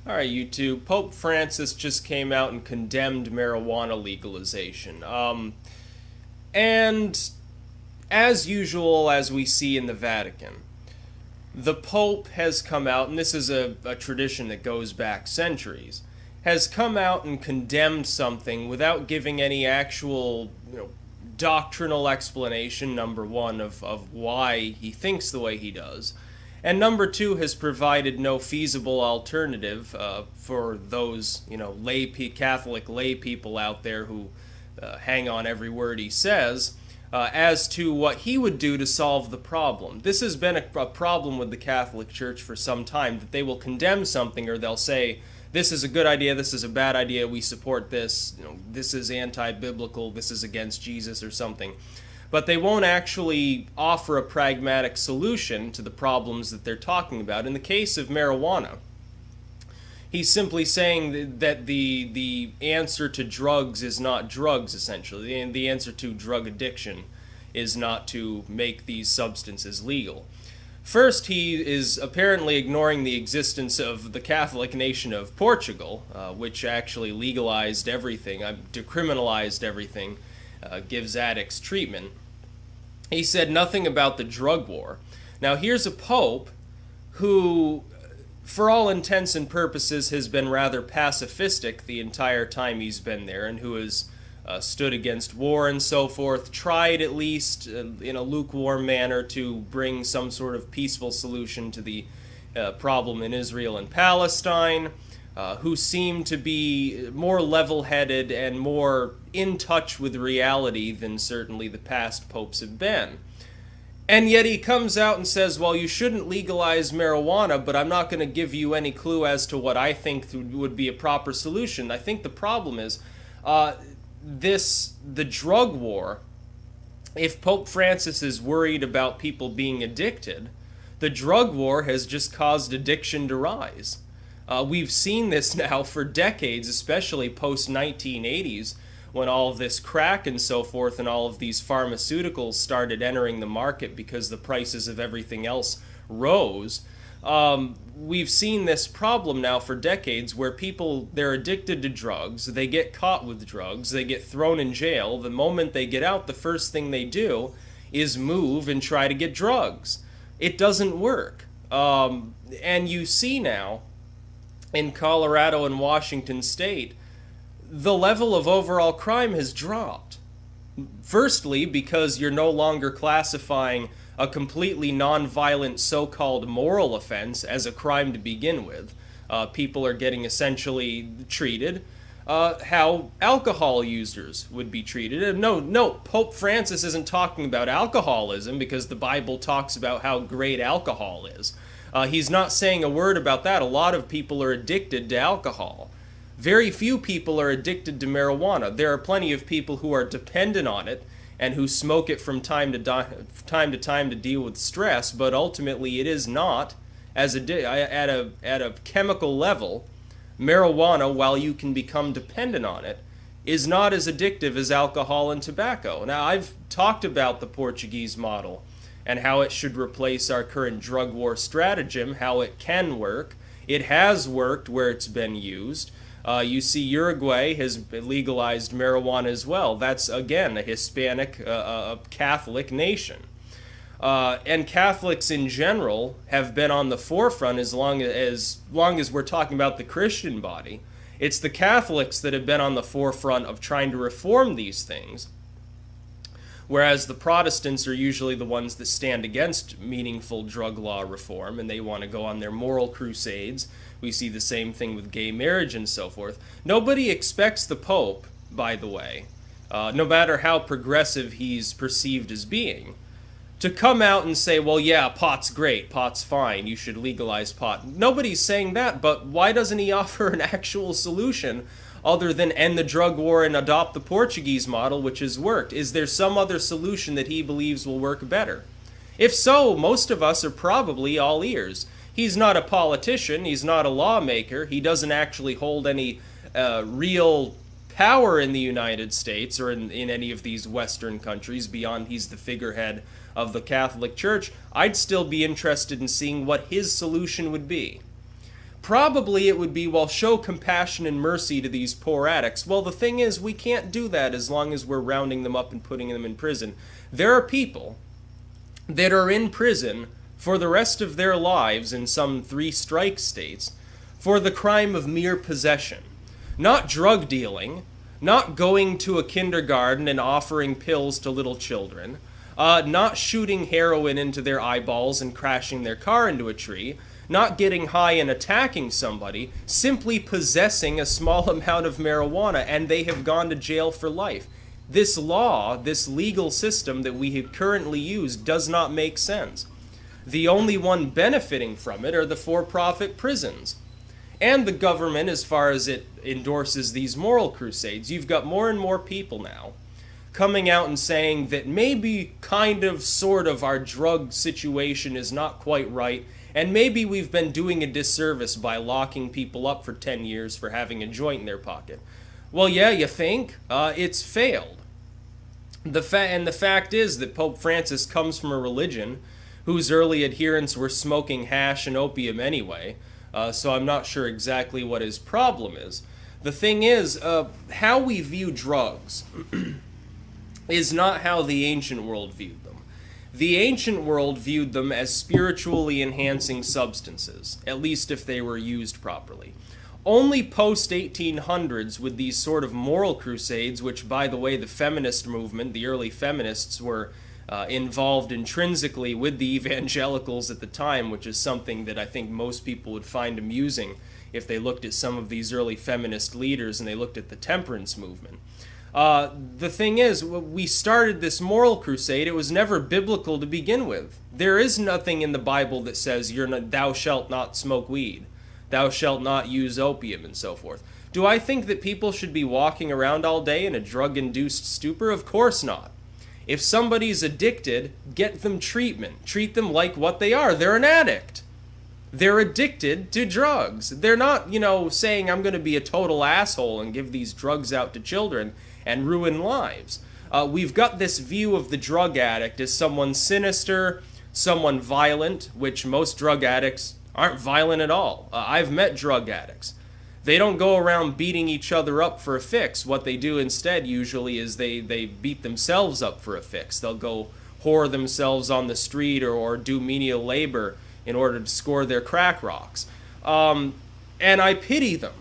All right, you two. Pope Francis just came out and condemned marijuana legalization. And as usual, as we see in the Vatican, the Pope has come out, and this is a tradition that goes back centuries, has come out and condemned something without giving any actual, doctrinal explanation, number one, of why he thinks the way he does. And number two, has provided no feasible alternative for those, Catholic lay people out there who hang on every word he says, as to what he would do to solve the problem. This has been a problem with the Catholic Church for some time, that they will condemn something, or they'll say, this is a good idea, this is a bad idea, we support this, this is anti-biblical, this is against Jesus or something. But they won't actually offer a pragmatic solution to the problems that they're talking about. In the case of marijuana, he's simply saying that the answer to drugs is not drugs, essentially. And the answer to drug addiction is not to make these substances legal. First, he is apparently ignoring the existence of the Catholic nation of Portugal, which actually legalized everything, decriminalized everything, gives addicts treatment. He said nothing about the drug war. Now, here's a pope who, for all intents and purposes, has been rather pacifistic the entire time he's been there, and who has stood against war and so forth, tried at least in a lukewarm manner to bring some sort of peaceful solution to the problem in Israel and Palestine, who seem to be more level-headed and more in touch with reality than certainly the past popes have been. And yet he comes out and says, well, you shouldn't legalize marijuana, but I'm not going to give you any clue as to what I think would be a proper solution. I think the problem is the drug war. If Pope Francis is worried about people being addicted, the drug war has just caused addiction to rise. We've seen this now for decades, especially post-1980s, when all of this crack and so forth and all of these pharmaceuticals started entering the market because the prices of everything else rose. We've seen this problem now for decades where people, they're addicted to drugs, they get caught with drugs, they get thrown in jail. The moment they get out, the first thing they do is move and try to get drugs. It doesn't work. And you see now, in Colorado and Washington State, the level of overall crime has dropped. Firstly, because you're no longer classifying a completely non-violent so-called moral offense as a crime to begin with. People are getting essentially treated how alcohol users would be treated. And no, Pope Francis isn't talking about alcoholism because the Bible talks about how great alcohol is. He's not saying a word about that. A lot of people are addicted to alcohol. Very few people are addicted to marijuana. There are plenty of people who are dependent on it and who smoke it from time to time to deal with stress, but ultimately it is not, at a chemical level, marijuana, while you can become dependent on it, is not as addictive as alcohol and tobacco. Now, I've talked about the Portuguese model and how it should replace our current drug war stratagem, how it can work. It has worked where it's been used. You see Uruguay has legalized marijuana as well. That's, again, a Hispanic, Catholic nation. And Catholics in general have been on the forefront as long as we're talking about the Christian body. It's the Catholics that have been on the forefront of trying to reform these things, whereas the Protestants are usually the ones that stand against meaningful drug law reform, and they want to go on their moral crusades. We see the same thing with gay marriage and so forth. Nobody expects the Pope, by the way, no matter how progressive he's perceived as being, to come out and say, well, yeah, pot's great, pot's fine, you should legalize pot. Nobody's saying that, but why doesn't he offer an actual solution other than end the drug war and adopt the Portuguese model, which has worked? Is there some other solution that he believes will work better? If so, most of us are probably all ears. He's not a politician, he's not a lawmaker, he doesn't actually hold any real power in the United States or in any of these Western countries beyond he's the figurehead of the Catholic Church. I'd still be interested in seeing what his solution would be. Probably it would be, well, show compassion and mercy to these poor addicts. Well, the thing is, we can't do that as long as we're rounding them up and putting them in prison. There are people that are in prison for the rest of their lives in some 3-strike states for the crime of mere possession. Not drug dealing, not going to a kindergarten and offering pills to little children, not shooting heroin into their eyeballs and crashing their car into a tree, not getting high and attacking somebody, simply possessing a small amount of marijuana, and they have gone to jail for life. This law, this legal system that we currently use does not make sense. The only one benefiting from it are the for-profit prisons. And the government, as far as it endorses these moral crusades. You've got more and more people now coming out and saying that maybe kind of, sort of, our drug situation is not quite right, and maybe we've been doing a disservice by locking people up for 10 years for having a joint in their pocket. Well, yeah, you think? It's failed. The fact is that Pope Francis comes from a religion whose early adherents were smoking hash and opium anyway, so I'm not sure exactly what his problem is. The thing is, how we view drugs is not how the ancient world viewed them. The ancient world viewed them as spiritually enhancing substances, at least if they were used properly. Only post-1800s with these sort of moral crusades, which, by the way, the feminist movement, the early feminists were involved intrinsically with the evangelicals at the time, which is something that I think most people would find amusing if they looked at some of these early feminist leaders and they looked at the temperance movement. The thing is, we started this moral crusade. It was never biblical to begin with. There is nothing in the Bible that says thou shalt not smoke weed, thou shalt not use opium, and so forth. Do I think that people should be walking around all day in a drug-induced stupor? Of course not. If somebody's addicted, get them treatment. Treat them like what they are. They're an addict. They're addicted to drugs. They're not, saying I'm going to be a total asshole and give these drugs out to children and ruin lives. We've got this view of the drug addict as someone sinister, someone violent, which most drug addicts aren't violent at all. I've met drug addicts. They don't go around beating each other up for a fix. What they do instead usually is they beat themselves up for a fix. They'll go whore themselves on the street or do menial labor in order to score their crack rocks. And I pity them,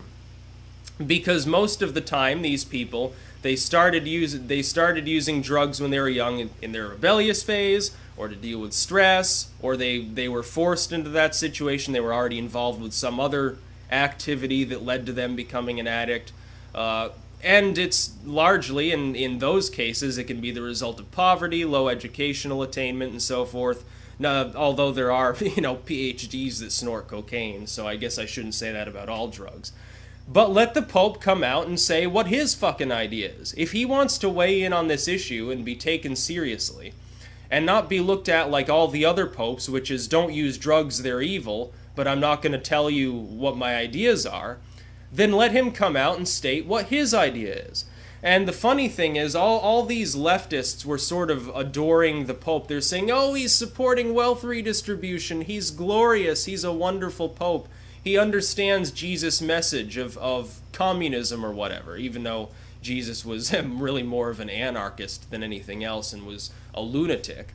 because most of the time these people, they started using drugs when they were young in their rebellious phase, or to deal with stress, or they were forced into that situation. They were already involved with some other activity that led to them becoming an addict. And it's largely, in those cases, it can be the result of poverty, low educational attainment, and so forth. Now, although there are, PhDs that snort cocaine, so I guess I shouldn't say that about all drugs. But let the Pope come out and say what his fucking idea is. If he wants to weigh in on this issue and be taken seriously, and not be looked at like all the other popes, which is, don't use drugs, they're evil, but I'm not going to tell you what my ideas are, then let him come out and state what his idea is. And the funny thing is, all these leftists were sort of adoring the Pope. They're saying, oh, he's supporting wealth redistribution, he's glorious, he's a wonderful Pope, he understands Jesus' message of communism or whatever, even though Jesus was really more of an anarchist than anything else and was a lunatic.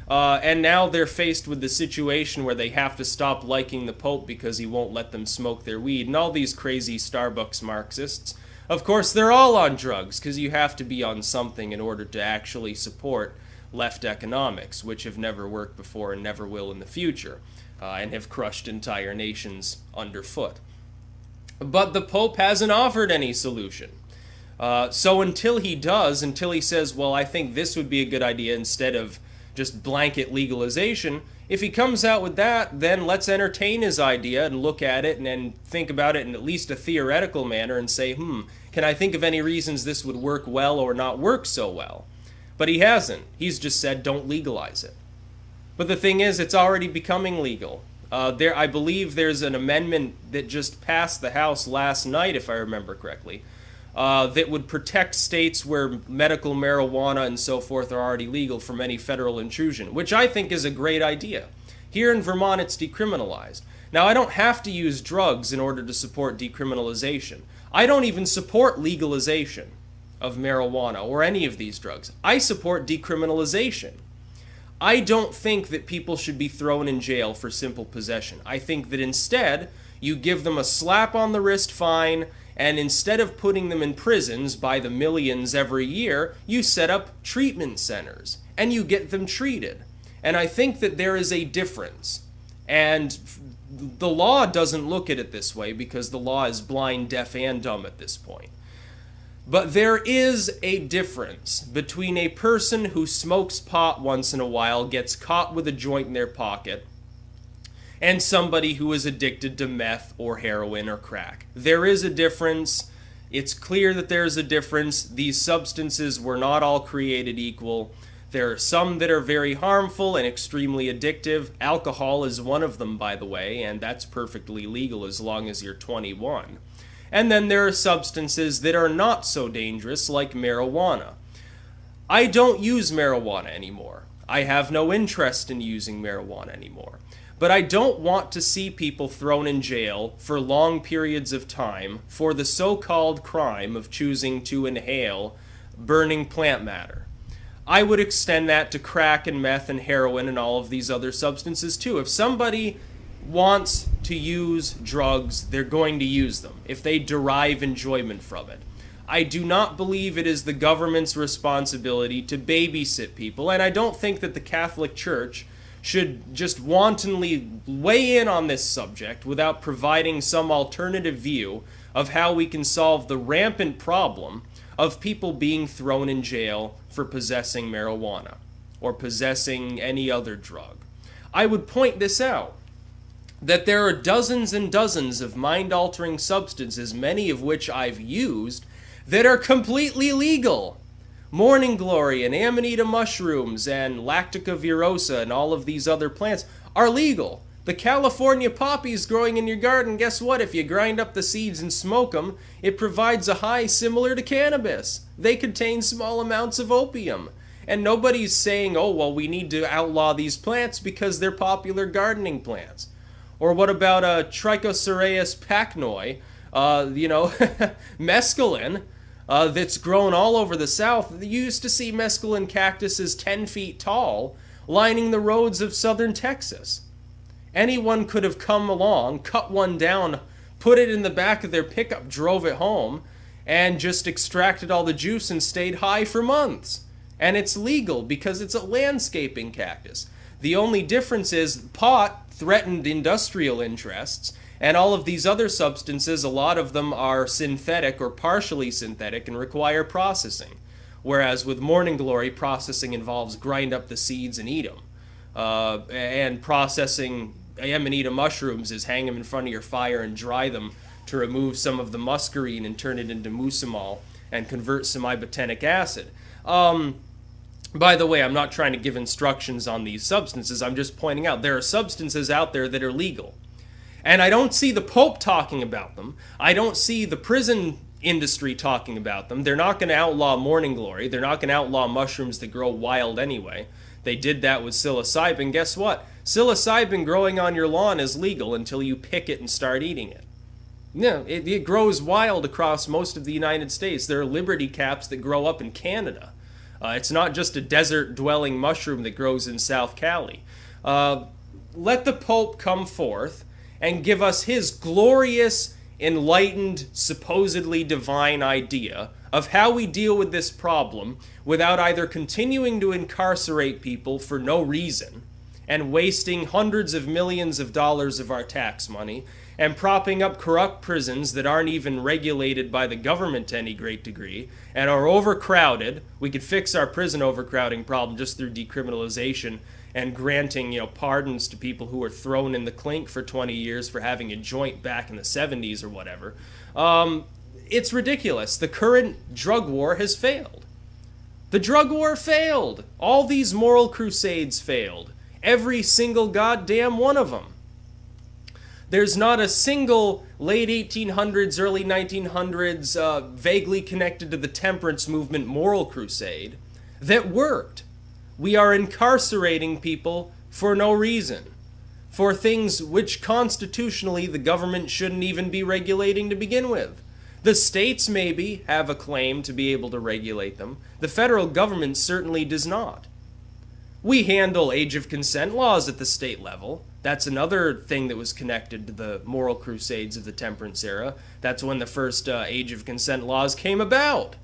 And now they're faced with the situation where they have to stop liking the Pope because he won't let them smoke their weed. And all these crazy Starbucks Marxists, of course, they're all on drugs, because you have to be on something in order to actually support left economics, which have never worked before and never will in the future, and have crushed entire nations underfoot. But the Pope hasn't offered any solution. So until he does, until he says, well, I think this would be a good idea instead of just blanket legalization, if he comes out with that, then let's entertain his idea and look at it and then think about it in at least a theoretical manner and say, can I think of any reasons this would work well or not work so well? But he hasn't. He's just said, don't legalize it. But the thing is, it's already becoming legal. I believe there's an amendment that just passed the House last night, if I remember correctly, that would protect states where medical marijuana and so forth are already legal from any federal intrusion, which I think is a great idea. Here in Vermont, it's decriminalized. Now, I don't have to use drugs in order to support decriminalization. I don't even support legalization of marijuana or any of these drugs. I support decriminalization. I don't think that people should be thrown in jail for simple possession. I think that instead, you give them a slap on the wrist fine, and instead of putting them in prisons by the millions every year, you set up treatment centers, and you get them treated. And I think that there is a difference. And the law doesn't look at it this way because the law is blind, deaf, and dumb at this point. But there is a difference between a person who smokes pot once in a while, gets caught with a joint in their pocket, and somebody who is addicted to meth or heroin or crack. There is a difference. It's clear that there's a difference. These substances were not all created equal. There are some that are very harmful and extremely addictive. Alcohol is one of them, by the way, and that's perfectly legal as long as you're 21. And then there are substances that are not so dangerous, like marijuana. I don't use marijuana anymore. I have no interest in using marijuana anymore. But I don't want to see people thrown in jail for long periods of time for the so-called crime of choosing to inhale burning plant matter. I would extend that to crack and meth and heroin and all of these other substances too. If somebody wants to use drugs, they're going to use them if they derive enjoyment from it. I do not believe it is the government's responsibility to babysit people, and I don't think that the Catholic Church should just wantonly weigh in on this subject without providing some alternative view of how we can solve the rampant problem of people being thrown in jail for possessing marijuana or possessing any other drug. I would point this out, that there are dozens and dozens of mind-altering substances, many of which I've used, that are completely legal. Morning glory and amanita mushrooms and lactica virosa and all of these other plants are legal. The California poppies growing in your garden, guess what? If you grind up the seeds and smoke them, it provides a high similar to cannabis. They contain small amounts of opium. And nobody's saying, oh, well, we need to outlaw these plants because they're popular gardening plants. Or what about Trichocereus pachnoi, mescaline, that's grown all over the South. You used to see mescaline cactuses 10 feet tall lining the roads of southern Texas. Anyone could have come along, cut one down, put it in the back of their pickup, drove it home, and just extracted all the juice and stayed high for months. And it's legal because it's a landscaping cactus. The only difference is pot threatened industrial interests, and all of these other substances, a lot of them are synthetic or partially synthetic and require processing. Whereas with Morning Glory, processing involves grind up the seeds and eat them. And processing amanita mushrooms is hang them in front of your fire and dry them to remove some of the muscarine and turn it into mucimol and convert some ibotenic acid. By the way, I'm not trying to give instructions on these substances. I'm just pointing out there are substances out there that are legal. And I don't see the Pope talking about them. I don't see the prison industry talking about them. They're not going to outlaw Morning Glory. They're not going to outlaw mushrooms that grow wild anyway. They did that with psilocybin. Guess what? Psilocybin growing on your lawn is legal until you pick it and start eating it. No, it grows wild across most of the United States. There are liberty caps that grow up in Canada. It's not just a desert-dwelling mushroom that grows in South Cali. Let the Pope come forth and give us his glorious, enlightened, supposedly divine idea of how we deal with this problem without either continuing to incarcerate people for no reason and wasting hundreds of millions of dollars of our tax money and propping up corrupt prisons that aren't even regulated by the government to any great degree and are overcrowded. We could fix our prison overcrowding problem just through decriminalization and granting, pardons to people who were thrown in the clink for 20 years for having a joint back in the 70s or whatever. It's ridiculous. The current drug war has failed. The drug war failed. All these moral crusades failed. Every single goddamn one of them. There's not a single late 1800s, early 1900s, vaguely connected to the temperance movement moral crusade that worked. We are incarcerating people for no reason. for things which constitutionally the government shouldn't even be regulating to begin with. The states maybe have a claim to be able to regulate them. The federal government certainly does not. We handle age of consent laws at the state level. That's another thing that was connected to the moral crusades of the temperance era. That's when the first age of consent laws came about.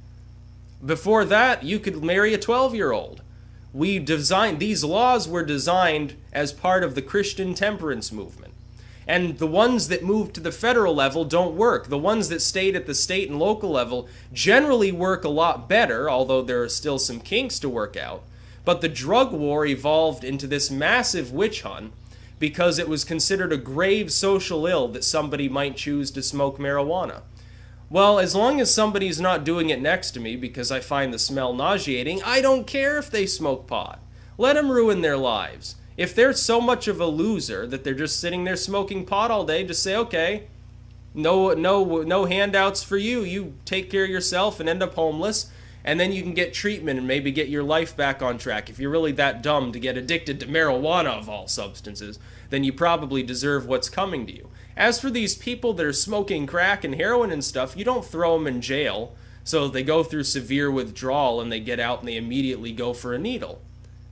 Before that, you could marry a 12-year-old. These laws were designed as part of the Christian temperance movement. And the ones that moved to the federal level don't work. The ones that stayed at the state and local level generally work a lot better, although there are still some kinks to work out. But the drug war evolved into this massive witch hunt because it was considered a grave social ill that somebody might choose to smoke marijuana. Well, as long as somebody's not doing it next to me because I find the smell nauseating, I don't care if they smoke pot. Let them ruin their lives. If they're so much of a loser that they're just sitting there smoking pot all day, just say, okay, no handouts for you. You take care of yourself and end up homeless, and then you can get treatment and maybe get your life back on track. If you're really that dumb to get addicted to marijuana of all substances, then you probably deserve what's coming to you. As for these people that are smoking crack and heroin and stuff, you don't throw them in jail so they go through severe withdrawal and they get out and they immediately go for a needle.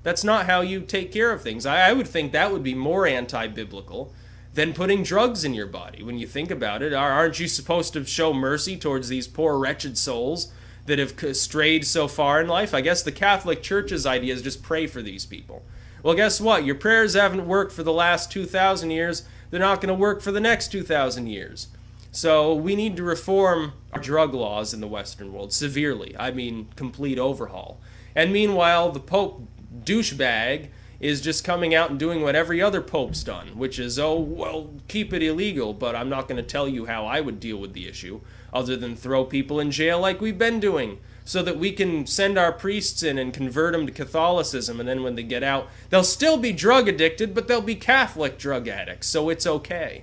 That's not how you take care of things. I would think that would be more anti-biblical than putting drugs in your body. When you think about it, aren't you supposed to show mercy towards these poor wretched souls that have strayed so far in life? I guess the Catholic Church's idea is just pray for these people. Well, guess what? Your prayers haven't worked for the last 2,000 years. They're not going to work for the next 2,000 years. So we need to reform our drug laws in the Western world severely. I mean, complete overhaul. And meanwhile, the Pope douchebag is just coming out and doing what every other pope's done, which is, oh, well, keep it illegal, but I'm not going to tell you how I would deal with the issue, other than throw people in jail like we've been doing, so that we can send our priests in and convert them to Catholicism, and then when they get out, they'll still be drug addicted, but they'll be Catholic drug addicts, so it's okay.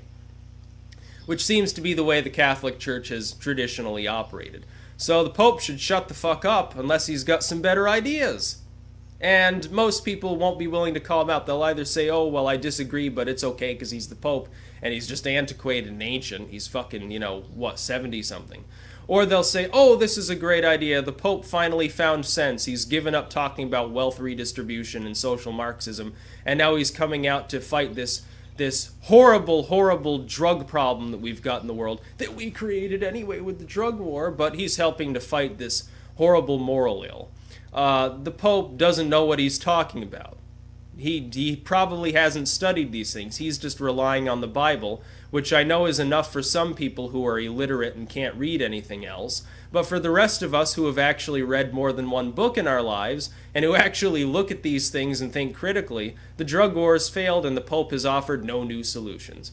Which seems to be the way the Catholic Church has traditionally operated. So the Pope should shut the fuck up unless he's got some better ideas. And most people won't be willing to call him out. They'll either say, oh, well, I disagree, but it's okay because he's the Pope, and he's just antiquated and ancient. He's fucking, 70-something. Or they'll say, oh, this is a great idea. The Pope finally found sense. He's given up talking about wealth redistribution and social Marxism, and now he's coming out to fight this horrible, horrible drug problem that we've got in the world, that we created anyway with the drug war, but he's helping to fight this horrible moral ill. The Pope doesn't know what he's talking about. He probably hasn't studied these things. He's just relying on the Bible, which I know is enough for some people who are illiterate and can't read anything else. But for the rest of us who have actually read more than one book in our lives, and who actually look at these things and think critically, the drug war has failed and the Pope has offered no new solutions.